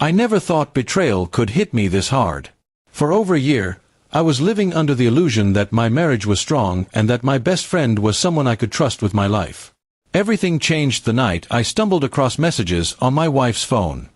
I never thought betrayal could hit me this hard. For over a year, I was living under the illusion that my marriage was strong and that my best friend was someone I could trust with my life. Everything changed the night I stumbled across messages on my wife's phone.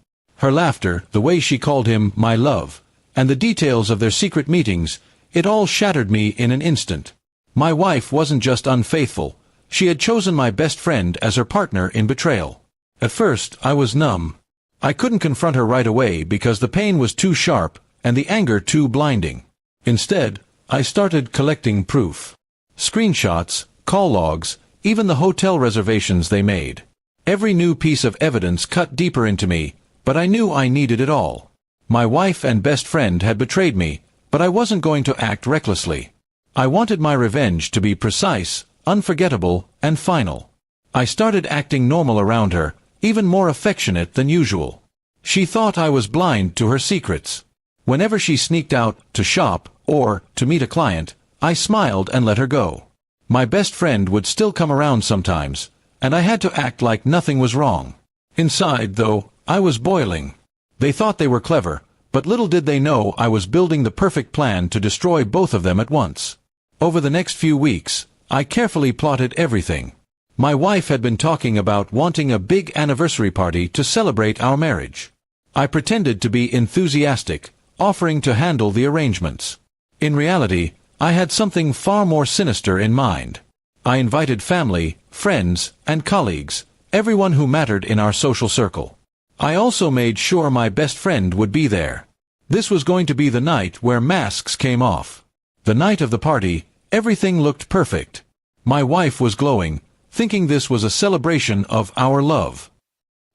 Her laughter, the way she called him my love, and the details of their secret meetings, it all shattered me in an instant. My wife wasn't just unfaithful, she had chosen my best friend as her partner in betrayal. At first, I was numb. I couldn't confront her right away because the pain was too sharp and the anger too blinding. Instead, I started collecting proof. Screenshots, call logs, even the hotel reservations they made. Every new piece of evidence cut deeper into me, but I knew I needed it all. My wife and best friend had betrayed me, but I wasn't going to act recklessly. I wanted my revenge to be precise, unforgettable, and final. I started acting normal around her, even more affectionate than usual. She thought I was blind to her secrets. Whenever she sneaked out to shop or to meet a client, I smiled and let her go. My best friend would still come around sometimes, and I had to act like nothing was wrong. Inside, though, I was boiling. They thought they were clever, but little did they know I was building the perfect plan to destroy both of them at once. Over the next few weeks, I carefully plotted everything. My wife had been talking about wanting a big anniversary party to celebrate our marriage. I pretended to be enthusiastic, offering to handle the arrangements. In reality, I had something far more sinister in mind. I invited family, friends, and colleagues, everyone who mattered in our social circle. I also made sure my best friend would be there. This was going to be the night where masks came off. The night of the party, everything looked perfect. My wife was glowing, thinking this was a celebration of our love.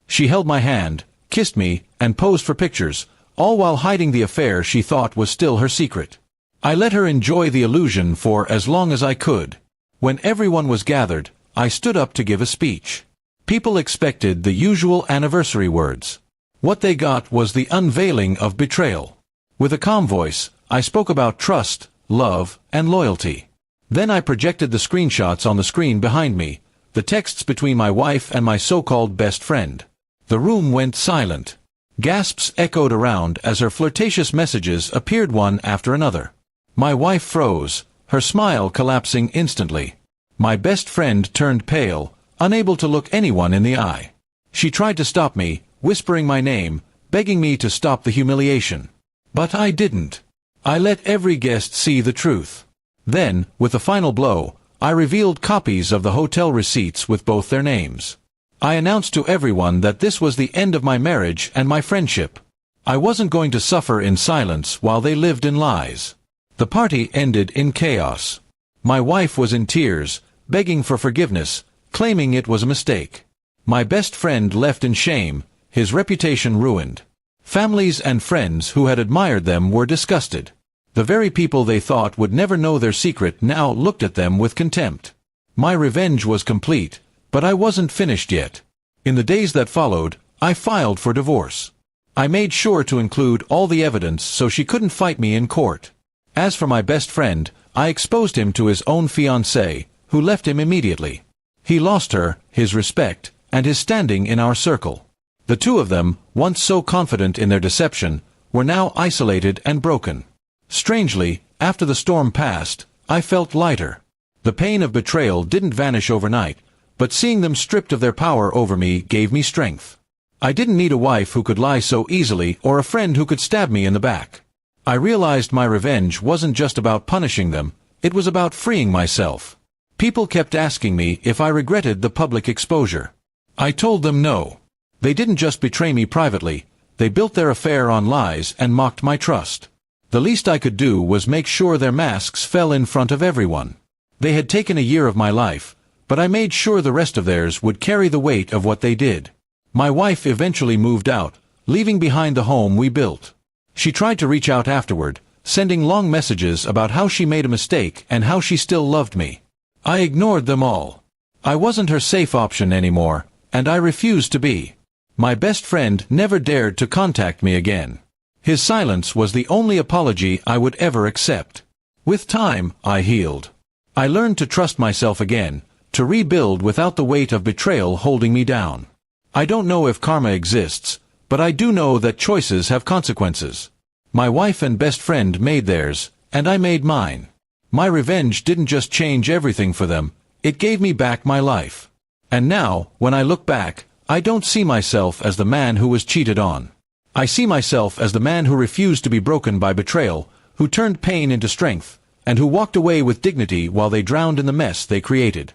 She held my hand, kissed me, and posed for pictures, all while hiding the affair she thought was still her secret. I let her enjoy the illusion for as long as I could. When everyone was gathered, I stood up to give a speech. People expected the usual anniversary words. What they got was the unveiling of betrayal. With a calm voice, I spoke about trust, love, and loyalty. Then I projected the screenshots on the screen behind me, the texts between my wife and my so-called best friend. The room went silent. Gasps echoed around as her flirtatious messages appeared one after another. My wife froze, her smile collapsing instantly. My best friend turned pale, unable to look anyone in the eye. She tried to stop me, whispering my name, begging me to stop the humiliation. But I didn't. I let every guest see the truth. Then, with the final blow, I revealed copies of the hotel receipts with both their names. I announced to everyone that this was the end of my marriage and my friendship. I wasn't going to suffer in silence while they lived in lies. The party ended in chaos. My wife was in tears, begging for forgiveness, claiming it was a mistake. My best friend left in shame, his reputation ruined. Families and friends who had admired them were disgusted. The very people they thought would never know their secret now looked at them with contempt. My revenge was complete, but I wasn't finished yet. In the days that followed, I filed for divorce. I made sure to include all the evidence so she couldn't fight me in court. As for my best friend, I exposed him to his own fiancée, who left him immediately. He lost her, his respect, and his standing in our circle. The two of them, once so confident in their deception, were now isolated and broken. Strangely, after the storm passed, I felt lighter. The pain of betrayal didn't vanish overnight, but seeing them stripped of their power over me gave me strength. I didn't need a wife who could lie so easily or a friend who could stab me in the back. I realized my revenge wasn't just about punishing them, it was about freeing myself. People kept asking me if I regretted the public exposure. I told them no. They didn't just betray me privately, they built their affair on lies and mocked my trust. The least I could do was make sure their masks fell in front of everyone. They had taken a year of my life, but I made sure the rest of theirs would carry the weight of what they did. My wife eventually moved out, leaving behind the home we built. She tried to reach out afterward, sending long messages about how she made a mistake and how she still loved me. I ignored them all. I wasn't her safe option anymore, and I refused to be. My best friend never dared to contact me again. His silence was the only apology I would ever accept. With time, I healed. I learned to trust myself again, to rebuild without the weight of betrayal holding me down. I don't know if karma exists, But I do know that choices have consequences. My wife and best friend made theirs, and I made mine. My revenge didn't just change everything for them, it gave me back my life. And now, when I look back, I don't see myself as the man who was cheated on. I see myself as the man who refused to be broken by betrayal, who turned pain into strength, and who walked away with dignity while they drowned in the mess they created.